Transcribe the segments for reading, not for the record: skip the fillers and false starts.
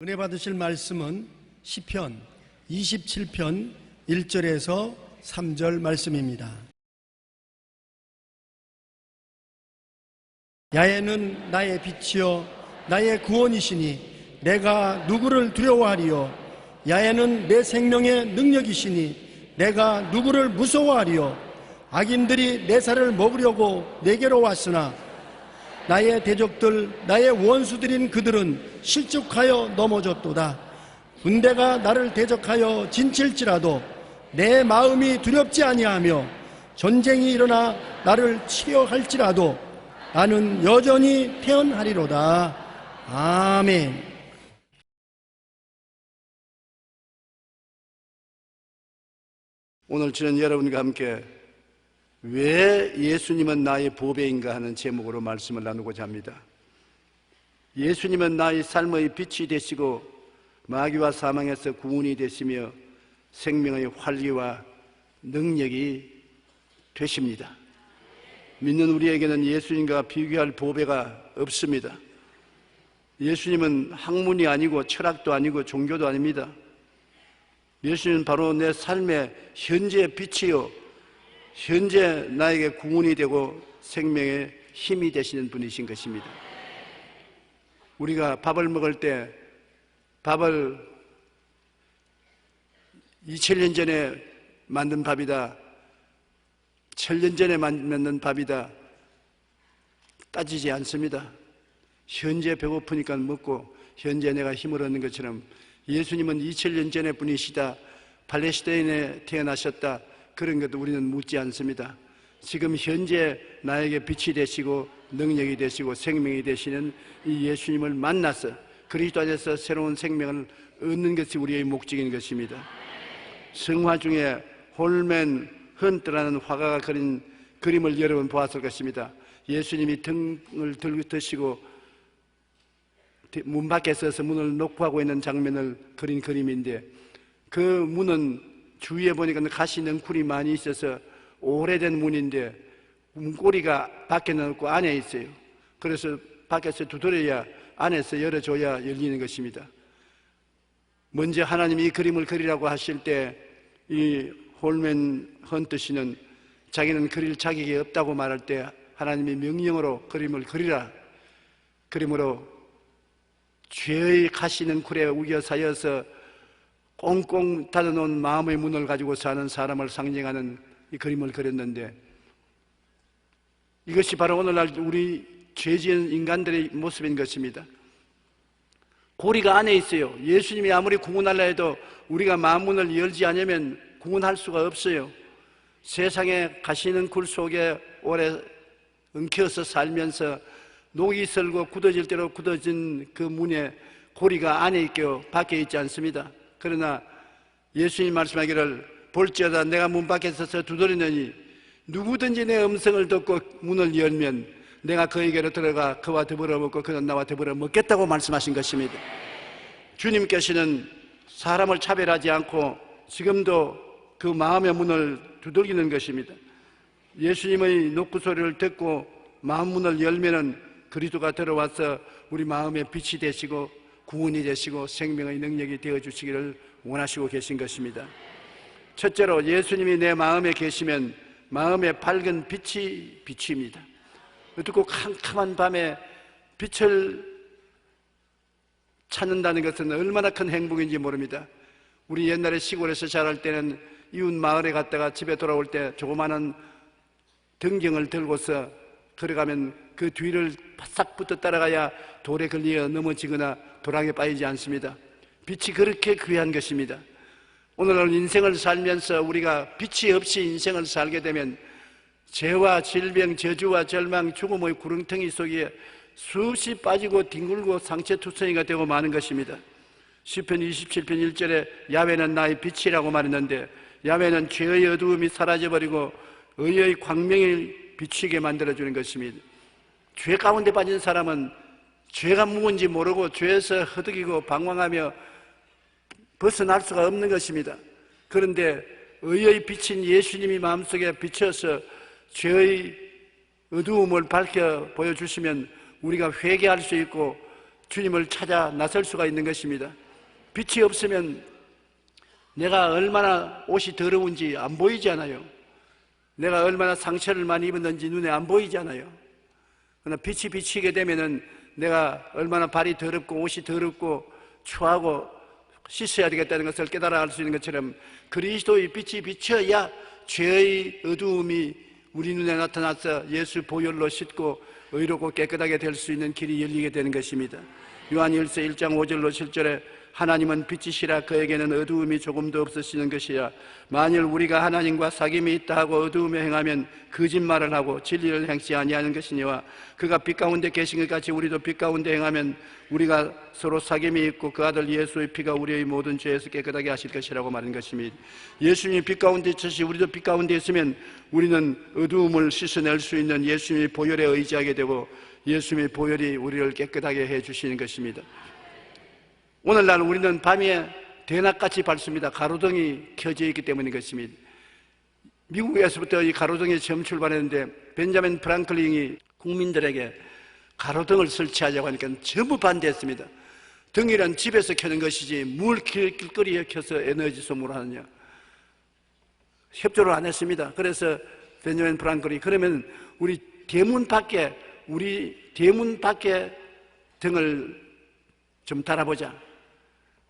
은혜 받으실 말씀은 시편 27편 1절에서 3절 말씀입니다. 야훼는 나의 빛이요 나의 구원이시니 내가 누구를 두려워하리요. 야훼는 내 생명의 능력이시니 내가 누구를 무서워하리요. 악인들이 내 살을 먹으려고 내게로 왔으나 나의 대적들 나의 원수들인 그들은 실족하여 넘어졌도다. 군대가 나를 대적하여 진칠지라도 내 마음이 두렵지 아니하며 전쟁이 일어나 나를 치려할지라도 나는 여전히 태어나리로다. 아멘. 오늘 저는 여러분과 함께 왜 예수님은 나의 보배인가 하는 제목으로 말씀을 나누고자 합니다. 예수님은 나의 삶의 빛이 되시고 마귀와 사망에서 구원이 되시며 생명의 활기와 능력이 되십니다. 믿는 우리에게는 예수님과 비교할 보배가 없습니다. 예수님은 학문이 아니고 철학도 아니고 종교도 아닙니다. 예수님은 바로 내 삶의 현재의 빛이요 현재 나에게 구원이 되고 생명의 힘이 되시는 분이신 것입니다. 우리가 밥을 먹을 때 밥을 2000년 전에 만든 밥이다, 1000년 전에 만든 밥이다 따지지 않습니다. 현재 배고프니까 먹고 현재 내가 힘을 얻는 것처럼 예수님은 2000년 전의 분이시다, 팔레스타인에 태어나셨다, 그런 것도 우리는 묻지 않습니다. 지금 현재 나에게 빛이 되시고 능력이 되시고 생명이 되시는 이 예수님을 만나서 그리스도 안에서 새로운 생명을 얻는 것이 우리의 목적인 것입니다. 성화 중에 홀맨 헌트라는 화가가 그린 그림을 여러분 보았을 것입니다. 예수님이 등을 들고 드시고 문 밖에 서서 문을 녹화하고 있는 장면을 그린 그림인데, 그 문은 주위에 보니까 가시 넝쿨이 많이 있어서 오래된 문인데 문고리가 밖에는 없고 안에 있어요. 그래서 밖에서 두드려야 안에서 열어줘야 열리는 것입니다. 먼저 하나님이 이 그림을 그리라고 하실 때 이 홀맨 헌트 씨는 자기는 그릴 자격이 없다고 말할 때 하나님이 명령으로 그림을 그리라, 그림으로 죄의 가시 넝쿨에 우겨 쌓여서 꽁꽁 닫아놓은 마음의 문을 가지고 사는 사람을 상징하는 이 그림을 그렸는데, 이것이 바로 오늘날 우리 죄지은 인간들의 모습인 것입니다. 고리가 안에 있어요. 예수님이 아무리 구원하려 해도 우리가 마음 문을 열지 않으면 구원할 수가 없어요. 세상의 가시넝쿨 속에 오래 엉켜서 살면서 녹이 슬고 굳어질 대로 굳어진 그 문에 고리가 안에 있고 밖에 있지 않습니다. 그러나 예수님 말씀하기를 볼지어다 내가 문 밖에 서서 두드리느니 누구든지 내 음성을 듣고 문을 열면 내가 그에게로 들어가 그와 더불어 먹고 그는 나와 더불어 먹겠다고 말씀하신 것입니다. 주님께서는 사람을 차별하지 않고 지금도 그 마음의 문을 두들기는 것입니다. 예수님의 노크 소리를 듣고 마음 문을 열면은 그리스도가 들어와서 우리 마음의 빛이 되시고 구원이 되시고 생명의 능력이 되어주시기를 원하시고 계신 것입니다. 첫째로 예수님이 내 마음에 계시면 마음의 밝은 빛이 비칩니다. 어떻고 캄캄한 밤에 빛을 찾는다는 것은 얼마나 큰 행복인지 모릅니다. 우리 옛날에 시골에서 자랄 때는 이웃 마을에 갔다가 집에 돌아올 때 조그마한 등경을 들고서 걸어가면 그 뒤를 바싹 붙어 따라가야 돌에 걸려 넘어지거나 도랑에 빠지지 않습니다. 빛이 그렇게 귀한 것입니다. 오늘날 인생을 살면서 우리가 빛이 없이 인생을 살게 되면 죄와 질병, 저주와 절망, 죽음의 구렁텅이 속에 수없이 빠지고 뒹굴고 상처투성이가 되고 마는 것입니다. 시편 27편 1절에 야훼는 나의 빛이라고 말했는데, 야훼는 죄의 어두움이 사라져버리고 의의 광명을 비추게 만들어주는 것입니다. 죄 가운데 빠진 사람은 죄가 무엇인지 모르고 죄에서 허덕이고 방황하며 벗어날 수가 없는 것입니다. 그런데 의의 빛인 예수님이 마음속에 비춰서 죄의 어두움을 밝혀 보여주시면 우리가 회개할 수 있고 주님을 찾아 나설 수가 있는 것입니다. 빛이 없으면 내가 얼마나 옷이 더러운지 안 보이지 않아요. 내가 얼마나 상처를 많이 입었는지 눈에 안 보이지 않아요. 그러나 빛이 비치게 되면은 내가 얼마나 발이 더럽고 옷이 더럽고 추하고 씻어야 되겠다는 것을 깨달아 알 수 있는 것처럼 그리스도의 빛이 비쳐야 죄의 어두움이 우리 눈에 나타나서 예수 보혈로 씻고 의롭고 깨끗하게 될 수 있는 길이 열리게 되는 것입니다. 요한일서 1장 5절로 7절에 하나님은 빛이시라 그에게는 어두움이 조금도 없으시는 것이라. 만일 우리가 하나님과 사귐이 있다 하고 어두움에 행하면 거짓말을 하고 진리를 행치 아니하는 것이니와 그가 빛 가운데 계신 것 같이 우리도 빛 가운데 행하면 우리가 서로 사귐이 있고 그 아들 예수의 피가 우리의 모든 죄에서 깨끗하게 하실 것이라고 말한 것입니다. 예수님이 빛 가운데 있으시 우리도 빛 가운데 있으면 우리는 어두움을 씻어낼 수 있는 예수님의 보혈에 의지하게 되고 예수님의 보혈이 우리를 깨끗하게 해주시는 것입니다. 오늘날 우리는 밤에 대낮같이 밝습니다. 가로등이 켜져 있기 때문인 것입니다. 미국에서부터 이 가로등이 처음 출발했는데 벤자민 프랑클린이 국민들에게 가로등을 설치하자고 하니까 전부 반대했습니다. 등이란 집에서 켜는 것이지 뭘 길거리에 켜서 에너지 소모를 하느냐. 협조를 안 했습니다. 그래서 벤자민 프랑클이 그러면 우리 대문 밖에 등을 좀 달아보자.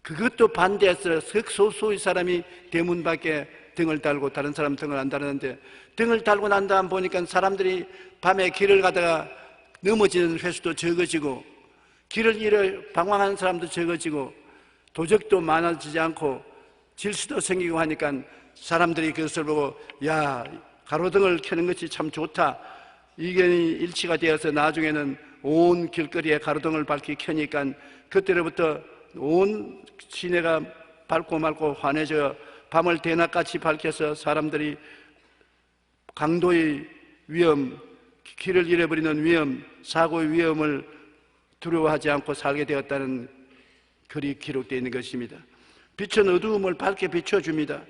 그것도 반대해서 극소수의 사람이 대문 밖에 등을 달고 다른 사람 등을 안 달았는데 등을 달고 난 다음 보니까 사람들이 밤에 길을 가다가 넘어지는 횟수도 적어지고 길을 잃어 방황하는 사람도 적어지고 도적도 많아지지 않고 질서도 생기고 하니까 사람들이 그것을 보고 야 가로등을 켜는 것이 참 좋다. 의견이 일치가 되어서 나중에는 온 길거리에 가로등을 밝히 켜니까 그때로부터 온 시내가 밝고 맑고 환해져 밤을 대낮같이 밝혀서 사람들이 강도의 위험, 길을 잃어버리는 위험, 사고의 위험을 두려워하지 않고 살게 되었다는 글이 기록되어 있는 것입니다. 빛은 어두움을 밝게 비춰줍니다.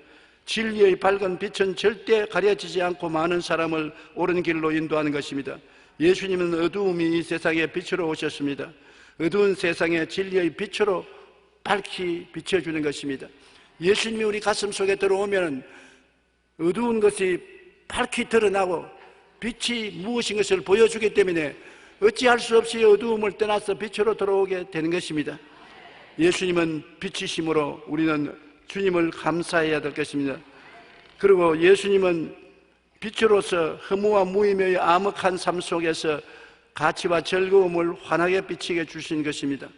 진리의 밝은 빛은 절대 가려지지 않고 많은 사람을 옳은 길로 인도하는 것입니다. 예수님은 어두움이 이 세상에 빛으로 오셨습니다. 어두운 세상에 진리의 빛으로 밝히 비춰주는 것입니다. 예수님이 우리 가슴 속에 들어오면 어두운 것이 밝히 드러나고 빛이 무엇인 것을 보여주기 때문에 어찌할 수 없이 어두움을 떠나서 빛으로 들어오게 되는 것입니다. 예수님은 빛이심으로 우리는 주님을 감사해야 될 것입니다. 그리고 예수님은 빛으로서 허무와 무의미의 암흑한 삶 속에서 가치와 즐거움을 환하게 비치게 주신 것입니다.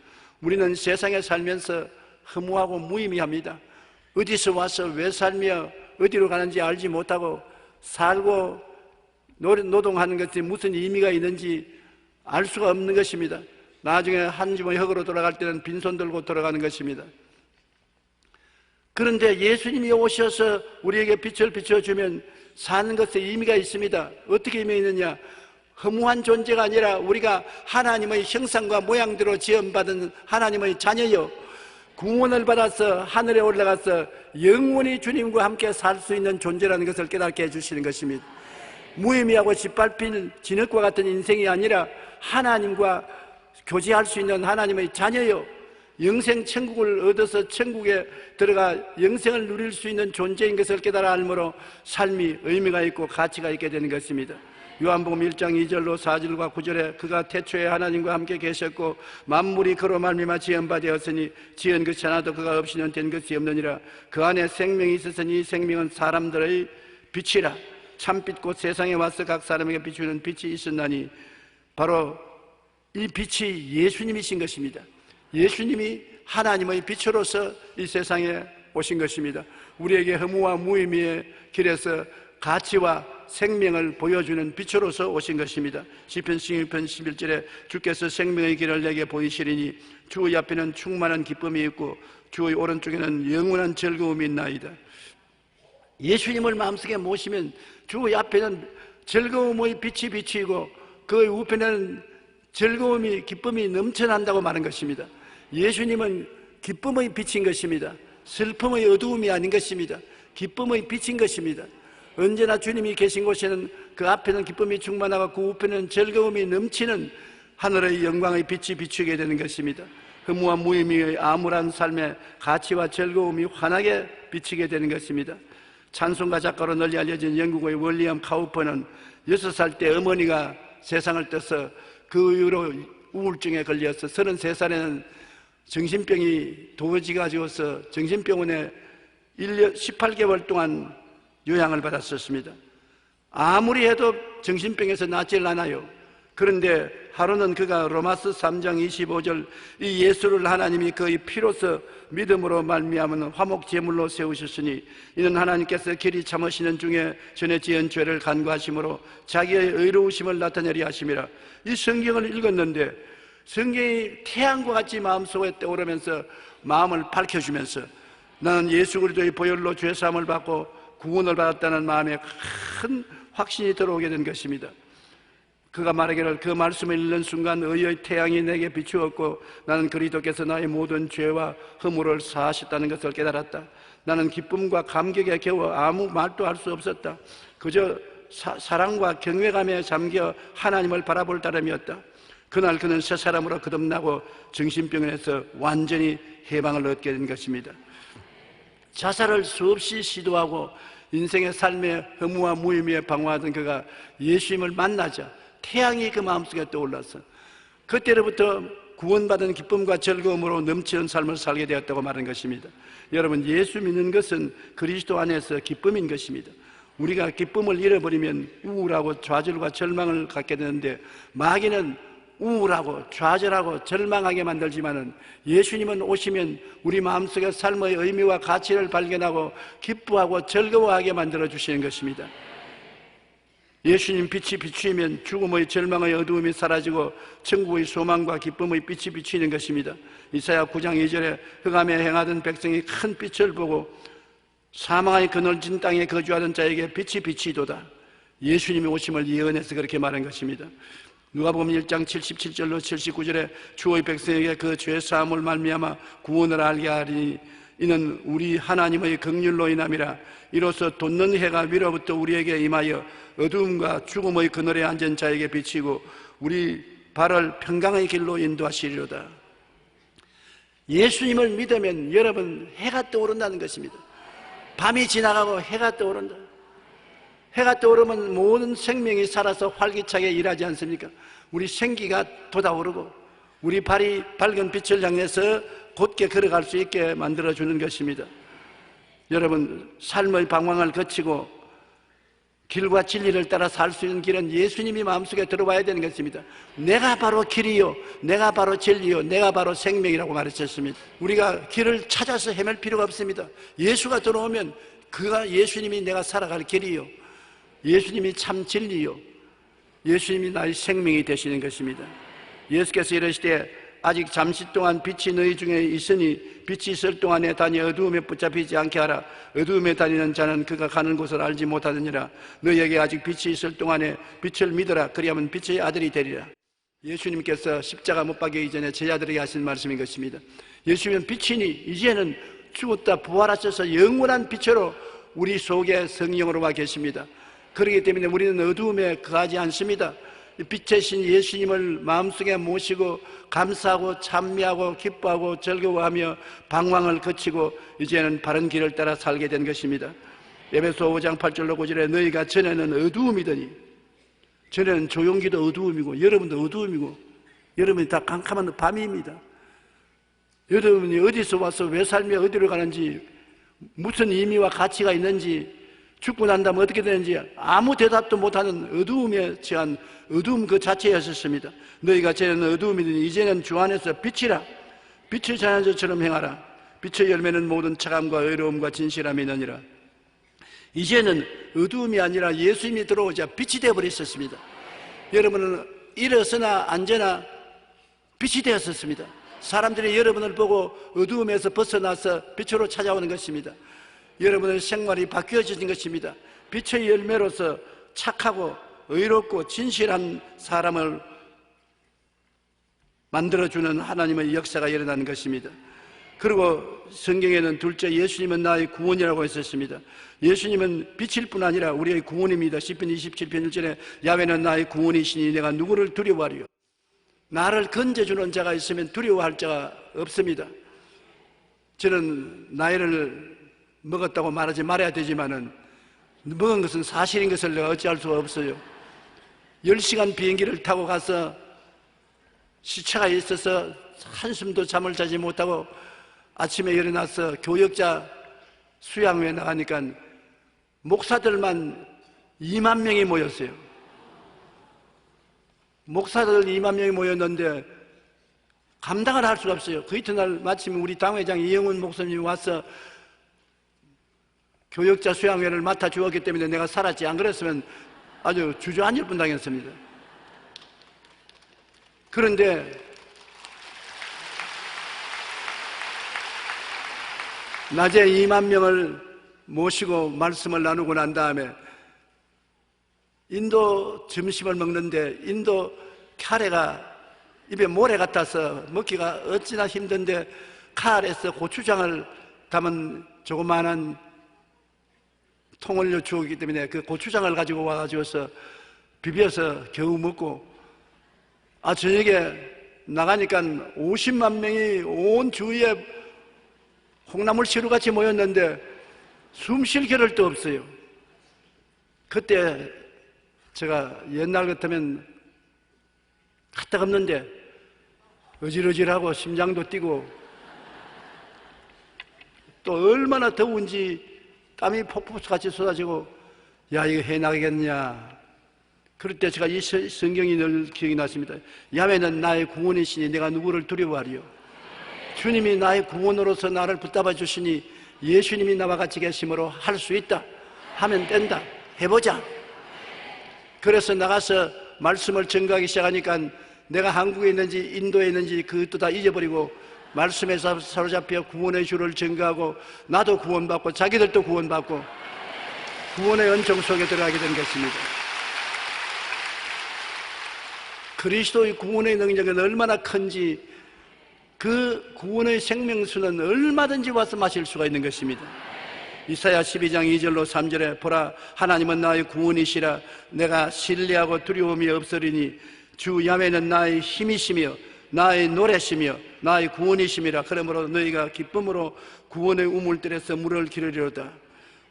우리는 세상에 살면서 허무하고 무의미합니다. 어디서 와서 왜 살며 어디로 가는지 알지 못하고 살고 노동하는 것이 무슨 의미가 있는지 알 수가 없는 것입니다. 나중에 한 주머니 흙으로 돌아갈 때는 빈손 들고 돌아가는 것입니다. 그런데 예수님이 오셔서 우리에게 빛을 비춰주면 사는 것에 의미가 있습니다. 어떻게 의미가 있느냐? 허무한 존재가 아니라 우리가 하나님의 형상과 모양대로 지음받은 하나님의 자녀요, 구원을 받아서 하늘에 올라가서 영원히 주님과 함께 살 수 있는 존재라는 것을 깨닫게 해주시는 것입니다. 무의미하고 짓밟힌 진흙과 같은 인생이 아니라 하나님과 교제할 수 있는 하나님의 자녀요, 영생 천국을 얻어서 천국에 들어가 영생을 누릴 수 있는 존재인 것을 깨달아 알므로 삶이 의미가 있고 가치가 있게 되는 것입니다. 요한복음 1장 2절로 4절과 9절에 그가 태초에 하나님과 함께 계셨고 만물이 그로 말미암아 지은 바 되었으니 지은 것이 하나도 그가 없이는 된 것이 없느니라. 그 안에 생명이 있었으니 이 생명은 사람들의 빛이라. 참빛 곧 세상에 와서 각 사람에게 비추는 빛이 있었나니 바로 이 빛이 예수님이신 것입니다. 예수님이 하나님의 빛으로서 이 세상에 오신 것입니다. 우리에게 허무와 무의미의 길에서 가치와 생명을 보여주는 빛으로서 오신 것입니다. 시편 16편 11절에 주께서 생명의 길을 내게 보이시리니 주의 앞에는 충만한 기쁨이 있고 주의 오른쪽에는 영원한 즐거움이 있나이다. 예수님을 마음속에 모시면 주의 앞에는 즐거움의 빛이 비치고 그 우편에는 즐거움이 기쁨이 넘쳐난다고 말한 것입니다. 예수님은 기쁨의 빛인 것입니다. 슬픔의 어두움이 아닌 것입니다. 기쁨의 빛인 것입니다. 언제나 주님이 계신 곳에는 그 앞에는 기쁨이 충만하고 그 우편에는 즐거움이 넘치는 하늘의 영광의 빛이 비추게 되는 것입니다. 허무와 무의미의 암울한 삶의 가치와 즐거움이 환하게 비치게 되는 것입니다. 찬송가 작가로 널리 알려진 영국의 윌리엄 카우퍼는 6살 때 어머니가 세상을 떠서 그 이후로 우울증에 걸려서 33살에는 정신병이 도지 가지고서 정신병원에 18개월 동안 요양을 받았었습니다. 아무리 해도 정신병에서 낫질 않아요. 그런데 하루는 그가 로마서 3장 25절 이 예수를 하나님이 그의 피로서 믿음으로 말미암은 화목 제물로 세우셨으니 이는 하나님께서 길이 참으시는 중에 전에 지은 죄를 간구하심으로 자기의 의로우심을 나타내려 하심이라. 이 성경을 읽었는데 성경이 태양과 같이 마음속에 떠오르면서 마음을 밝혀주면서 나는 예수 그리스도의 보혈로 죄사함을 받고 구원을 받았다는 마음에 큰 확신이 들어오게 된 것입니다. 그가 말하기를 그 말씀을 읽는 순간 의의 태양이 내게 비추었고 나는 그리스도께서 나의 모든 죄와 허물을 사하셨다는 것을 깨달았다. 나는 기쁨과 감격에 겨워 아무 말도 할 수 없었다. 그저 사랑과 경외감에 잠겨 하나님을 바라볼 따름이었다. 그날 그는 새 사람으로 거듭나고 정신병원에서 완전히 해방을 얻게 된 것입니다. 자살을 수없이 시도하고 인생의 삶의 허무와 무의미에 방황하던 그가 예수님을 만나자 태양이 그 마음속에 떠올라서 그때로부터 구원받은 기쁨과 즐거움으로 넘치는 삶을 살게 되었다고 말하는 것입니다. 여러분, 예수 믿는 것은 그리스도 안에서 기쁨인 것입니다. 우리가 기쁨을 잃어버리면 우울하고 좌절과 절망을 갖게 되는데 마귀는 우울하고 좌절하고 절망하게 만들지만은 예수님은 오시면 우리 마음속에 삶의 의미와 가치를 발견하고 기뻐하고 즐거워하게 만들어 주시는 것입니다. 예수님 빛이 비추이면 죽음의 절망의 어두움이 사라지고 천국의 소망과 기쁨의 빛이 비추이는 것입니다. 이사야 9장 2절에 흑암에 행하던 백성이 큰 빛을 보고 사망의 그늘진 땅에 거주하던 자에게 빛이 비치도다. 예수님이 오심을 예언해서 그렇게 말한 것입니다. 누가복음 1장 77절로 79절에 주의 백성에게 그 죄사함을 말미암아 구원을 알게 하리니 이는 우리 하나님의 긍휼로 인함이라. 이로써 돋는 해가 위로부터 우리에게 임하여 어두움과 죽음의 그늘에 앉은 자에게 비치고 우리 발을 평강의 길로 인도하시리로다. 예수님을 믿으면 여러분 해가 떠오른다는 것입니다. 밤이 지나가고 해가 떠오른다. 해가 떠오르면 모든 생명이 살아서 활기차게 일하지 않습니까? 우리 생기가 돋아오르고 우리 발이 밝은 빛을 향해서 곧게 걸어갈 수 있게 만들어주는 것입니다. 여러분, 삶의 방황을 거치고 길과 진리를 따라 살 수 있는 길은 예수님이 마음속에 들어와야 되는 것입니다. 내가 바로 길이요, 내가 바로 진리요, 내가 바로 생명이라고 말했었습니다. 우리가 길을 찾아서 헤맬 필요가 없습니다. 예수가 들어오면 그가 예수님이 내가 살아갈 길이요, 예수님이 참 진리요, 예수님이 나의 생명이 되시는 것입니다. 예수께서 이르시되 아직 잠시 동안 빛이 너희 중에 있으니 빛이 있을 동안에 다니 어두움에 붙잡히지 않게 하라. 어두움에 다니는 자는 그가 가는 곳을 알지 못하느니라. 너희에게 아직 빛이 있을 동안에 빛을 믿어라. 그리하면 빛의 아들이 되리라. 예수님께서 십자가 못 박히기 전에 제자들에게 하신 말씀인 것입니다. 예수님은 빛이니 이제는 죽었다 부활하셔서 영원한 빛으로 우리 속에 성령으로 와 계십니다. 그렇기 때문에 우리는 어두움에 거하지 않습니다. 빛의 신 예수님을 마음속에 모시고 감사하고 찬미하고 기뻐하고 즐거워하며 방황을 거치고 이제는 바른 길을 따라 살게 된 것입니다. 에베소 5장 8절로 9절에 너희가 전에는 어두움이더니, 전에는 조용기도 어두움이고 여러분도 어두움이고 여러분이 다 캄캄한 밤입니다. 여러분이 어디서 와서 왜 살며 어디로 가는지, 무슨 의미와 가치가 있는지, 죽고 난 다음에 어떻게 되는지 아무 대답도 못하는 어두움에 처한 어두움 그 자체였었습니다. 너희가 전에는 어두움이더니 이제는 주 안에서 빛이라. 빛의 자녀처럼 행하라. 빛의 열매는 모든 차감과 의로움과 진실함이 있느니라. 이제는 어두움이 아니라 예수님이 들어오자 빛이 되어버렸었습니다. 여러분은 일어서나 앉아나 빛이 되었었습니다. 사람들이 여러분을 보고 어두움에서 벗어나서 빛으로 찾아오는 것입니다. 여러분의 생활이 바뀌어진 것입니다. 빛의 열매로서 착하고 의롭고 진실한 사람을 만들어주는 하나님의 역사가 일어나는 것입니다. 그리고 성경에는 둘째 예수님은 나의 구원이라고 했었습니다. 예수님은 빛일 뿐 아니라 우리의 구원입니다. 시편 27편 1절에 야훼는 나의 구원이시니 내가 누구를 두려워하리요. 나를 건져주는 자가 있으면 두려워할 자가 없습니다. 저는 나이를 먹었다고 말하지 말아야 되지만은 먹은 것은 사실인 것을 내가 어찌할 수가 없어요. 10시간 비행기를 타고 가서 시차가 있어서 한숨도 잠을 자지 못하고 아침에 일어나서 교역자 수양회에 나가니까 목사들만 2만 명이 모였어요. 목사들 2만 명이 모였는데 감당을 할 수가 없어요. 그 이튿날 마침 우리 당회장 이영훈 목사님이 와서 교역자 수양회를 맡아 주었기 때문에 내가 살았지, 안 그랬으면 아주 주저앉을 뻔당했습니다. 그런데 낮에 2만 명을 모시고 말씀을 나누고 난 다음에 인도 점심을 먹는데 인도 카레가 입에 모래 같아서 먹기가 어찌나 힘든데 칼에서 고추장을 담은 조그마한 통을 주었기 때문에 그 고추장을 가지고 와가지고서 비벼서 겨우 먹고, 저녁에 나가니까 50만 명이 온 주위에 콩나물 시루같이 모였는데 숨 쉴 겨를도 없어요. 그때 제가 옛날 같으면 까딱없는데 어질어질하고 심장도 뛰고 또 얼마나 더운지 땀이 폭포수같이 쏟아지고, 야, 이거 해나가겠냐. 그럴 때 제가 이 성경이 늘 기억이 났습니다. 야훼는 나의 구원이시니 내가 누구를 두려워하리요. 주님이 나의 구원으로서 나를 붙잡아 주시니 예수님이 나와 같이 계심으로 할 수 있다 하면 된다, 해보자. 그래서 나가서 말씀을 전가하기 시작하니까 내가 한국에 있는지 인도에 있는지 그것도 다 잊어버리고 말씀에 사로잡혀 구원의 주를 전가하고 나도 구원받고 자기들도 구원받고 구원의 은총 속에 들어가게 된 것입니다. 그리스도의 구원의 능력은 얼마나 큰지, 그 구원의 생명수는 얼마든지 와서 마실 수가 있는 것입니다. 이사야 12장 2절로 3절에 보라, 하나님은 나의 구원이시라. 내가 신뢰하고 두려움이 없으리니 주 야훼는 나의 힘이시며 나의 노래시며 나의 구원이심이라. 그러므로 너희가 기쁨으로 구원의 우물들에서 물을 기르리로다.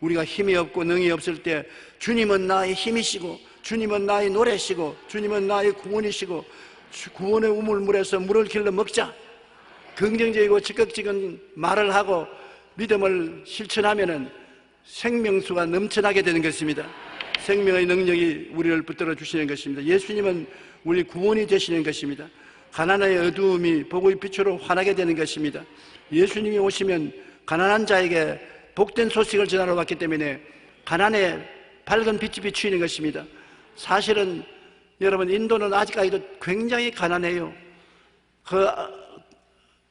우리가 힘이 없고 능이 없을 때 주님은 나의 힘이시고 주님은 나의 노래시고 주님은 나의 구원이시고 구원의 우물물에서 물을 길러 먹자. 긍정적이고 적극적인 말을 하고 믿음을 실천하면은 생명수가 넘쳐나게 되는 것입니다. 생명의 능력이 우리를 붙들어 주시는 것입니다. 예수님은 우리 구원이 되시는 것입니다. 가난의 어두움이 복의 빛으로 환하게 되는 것입니다. 예수님이 오시면 가난한 자에게 복된 소식을 전하러 왔기 때문에 가난에 밝은 빛이 비추이는 것입니다. 사실은 여러분, 인도는 아직까지도 굉장히 가난해요.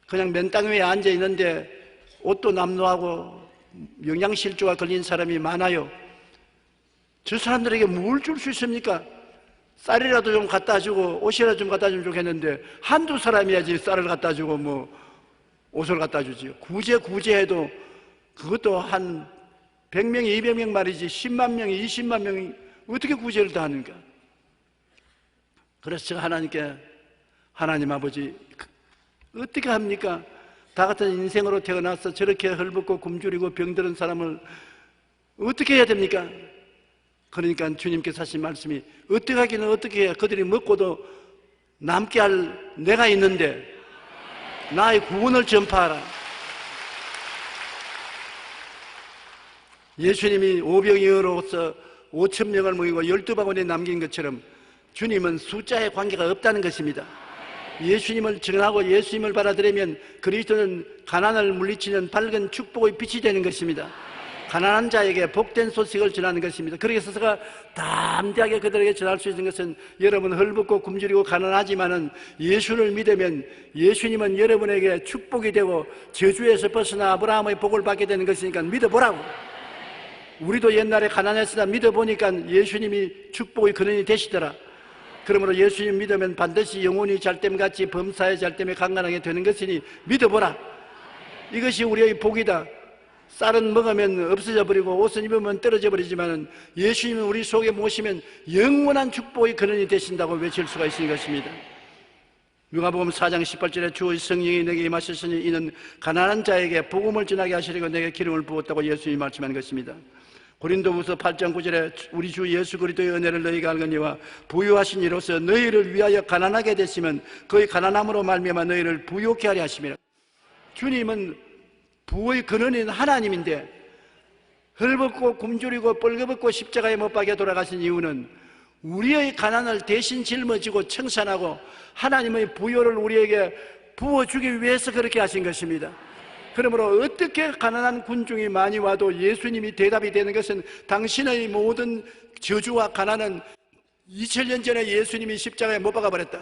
그냥 맨땅 위에 앉아 있는데 옷도 남루하고 영양실조가 걸린 사람이 많아요. 저 사람들에게 뭘 줄 수 있습니까? 쌀이라도 좀 갖다 주고 옷이라도 좀 갖다 주면 좋겠는데 한두 사람이야지 쌀을 갖다 주고 뭐 옷을 갖다 주지요. 구제해도 그것도 한 100명, 200명 말이지 10만 명, 20만 명이 어떻게 구제를 다 하는가? 그래서 제가 하나님께, 하나님 아버지, 어떻게 합니까? 다 같은 인생으로 태어나서 저렇게 헐벗고 굶주리고 병들은 사람을 어떻게 해야 됩니까? 그러니까 주님께서 하신 말씀이, 어떻게 하기는 어떻게 해. 그들이 먹고도 남게 할 내가 있는데 나의 구원을 전파하라. 예수님이 오병이어로서 5,000명을 먹이고 12바구니에 남긴 것처럼 주님은 숫자에 관계가 없다는 것입니다. 예수님을 전하고 예수님을 받아들이면 그리스도는 가난을 물리치는 밝은 축복의 빛이 되는 것입니다. 가난한 자에게 복된 소식을 전하는 것입니다. 그래서 제가 담대하게 그들에게 전할 수 있는 것은, 여러분 헐벗고 굶주리고 가난하지만은 예수를 믿으면 예수님은 여러분에게 축복이 되고 저주에서 벗어나 아브라함의 복을 받게 되는 것이니까 믿어보라고. 우리도 옛날에 가난했으나 믿어보니까 예수님이 축복의 근원이 되시더라. 그러므로 예수님 믿으면 반드시 영혼이 잘됨같이 범사의 잘됨에 강건하게 되는 것이니 믿어보라. 이것이 우리의 복이다. 쌀은 먹으면 없어져 버리고 옷은 입으면 떨어져 버리지만 예수님은 우리 속에 모시면 영원한 축복의 근원이 되신다고 외칠 수가 있는 것입니다. 누가복음 4장 18절에 주 성령이 내게 임하셨으니 이는 가난한 자에게 복음을 전하게 하시려고 내게 기름을 부었다고 예수님이 말씀한 것입니다. 고린도후서 8장 9절에 우리 주 예수 그리스도의 은혜를 너희가 알거니와 부유하신 이로써 너희를 위하여 가난하게 되시면 그의 가난함으로 말미암아 너희를 부유케 하려 하심이라. 주님은 부의 근원인 하나님인데 헐벗고 굶주리고 뻘거벗고 십자가에 못 박혀 돌아가신 이유는 우리의 가난을 대신 짊어지고 청산하고 하나님의 부요를 우리에게 부어주기 위해서 그렇게 하신 것입니다. 그러므로 어떻게 가난한 군중이 많이 와도 예수님이 대답이 되는 것은 당신의 모든 저주와 가난은 2000년 전에 예수님이 십자가에 못 박아버렸다.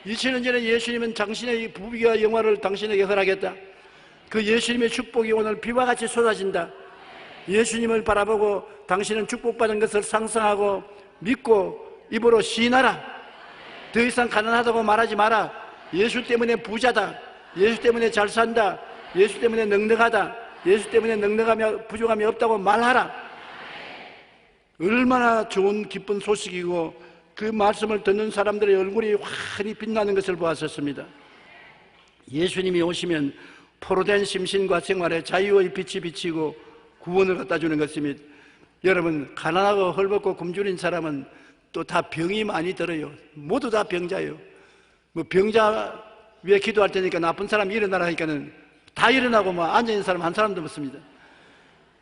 2000년 전에 예수님은 당신의 부귀와 영화를 당신에게 허락했다. 그 예수님의 축복이 오늘 비와 같이 쏟아진다. 예수님을 바라보고 당신은 축복받은 것을 상상하고 믿고 입으로 시인하라. 더 이상 가난하다고 말하지 마라. 예수 때문에 부자다. 예수 때문에 잘 산다. 예수 때문에 넉넉하다. 예수 때문에 넉넉하며 부족함이 없다고 말하라. 얼마나 좋은 기쁜 소식이고 그 말씀을 듣는 사람들의 얼굴이 환히 빛나는 것을 보았었습니다. 예수님이 오시면 포로된 심신과 생활에 자유의 빛이 비치고 구원을 갖다 주는 것입니다. 여러분, 가난하고 헐벗고 굶주린 사람은 또 다 병이 많이 들어요. 모두 다 병자예요. 뭐 병자 위에 기도할 테니까 나쁜 사람 일어나라 하니까는 다 일어나고 뭐 앉아있는 사람 한 사람도 없습니다.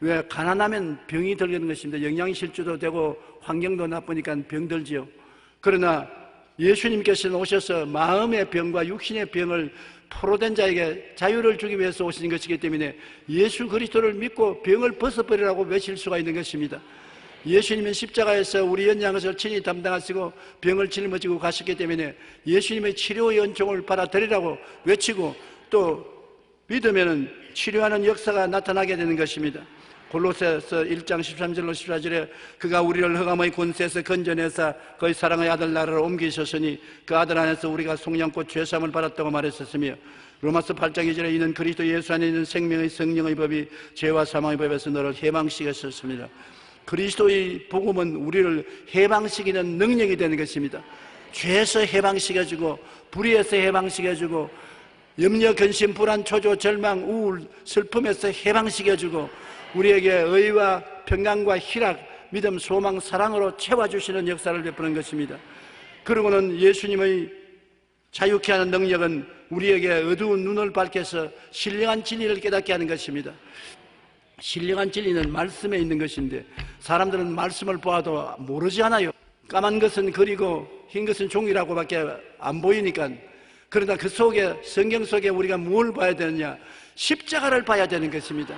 왜? 가난하면 병이 들는 것입니다. 영양실조도 되고 환경도 나쁘니까 병들지요. 그러나 예수님께서는 오셔서 마음의 병과 육신의 병을 포로된 자에게 자유를 주기 위해서 오신 것이기 때문에 예수 그리스도를 믿고 병을 벗어버리라고 외칠 수가 있는 것입니다. 예수님은 십자가에서 우리 연약한 것을 친히 담당하시고 병을 짊어지고 가셨기 때문에 예수님의 치료의 은총을 받아들이라고 외치고 또 믿으면 치료하는 역사가 나타나게 되는 것입니다. 골로새서 1장 13절로 14절에 그가 우리를 흑암의 권세에서 건져내사 그의 사랑의 아들 나라로 옮기셨으니 그 아들 안에서 우리가 속량고 죄사함을 받았다고 말했었으며 로마서 8장 2절에 이는 그리스도 예수 안에 있는 생명의 성령의 법이 죄와 사망의 법에서 너를 해방시켰었습니다. 그리스도의 복음은 우리를 해방시키는 능력이 되는 것입니다. 죄에서 해방시켜주고 불의에서 해방시켜주고 염려, 근심, 불안, 초조, 절망, 우울, 슬픔에서 해방시켜주고 우리에게 의와 평강과 희락, 믿음, 소망, 사랑으로 채워주시는 역사를 베푸는 것입니다. 그러고는 예수님의 자유케 하는 능력은 우리에게 어두운 눈을 밝혀서 신령한 진리를 깨닫게 하는 것입니다. 신령한 진리는 말씀에 있는 것인데 사람들은 말씀을 보아도 모르지 않아요. 까만 것은 그리고 흰 것은 종이라고 밖에 안 보이니까. 그러나 그 속에, 성경 속에 우리가 뭘 봐야 되느냐? 십자가를 봐야 되는 것입니다.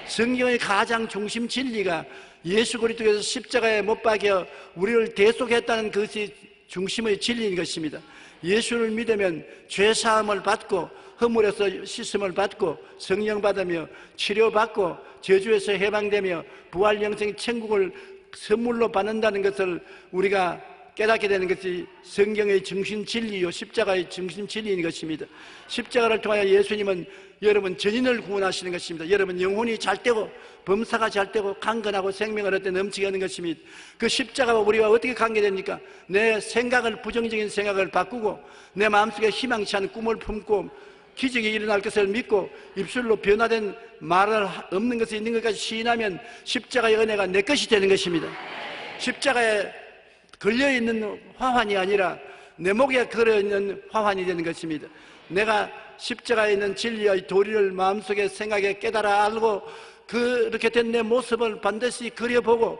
성경의 가장 중심 진리가 예수 그리스도께서 십자가에 못 박여 우리를 대속했다는 것이 중심의 진리인 것입니다. 예수를 믿으면 죄사함을 받고 허물에서 씻음을 받고 성령 받으며 치료받고 저주에서 해방되며 부활 영생 천국을 선물로 받는다는 것을 우리가 깨닫게 되는 것이 성경의 중심 진리요 십자가의 중심 진리인 것입니다. 십자가를 통하여 예수님은 여러분 전인을 구원하시는 것입니다. 여러분 영혼이 잘 되고 범사가 잘 되고 강건하고 생명을 얻되 넘치게 하는 것입니다. 그 십자가가 우리와 어떻게 관계됩니까? 내 생각을 부정적인 생각을 바꾸고 내 마음속에 희망치 않은 꿈을 품고 기적이 일어날 것을 믿고 입술로 변화된 말을 없는 것이 있는 것까지 시인하면 십자가의 은혜가 내 것이 되는 것입니다. 십자가에 걸려있는 화환이 아니라 내 목에 걸어있는 화환이 되는 것입니다. 내가 십자가에 있는 진리의 도리를 마음속에 생각에 깨달아 알고 그렇게 된 내 모습을 반드시 그려보고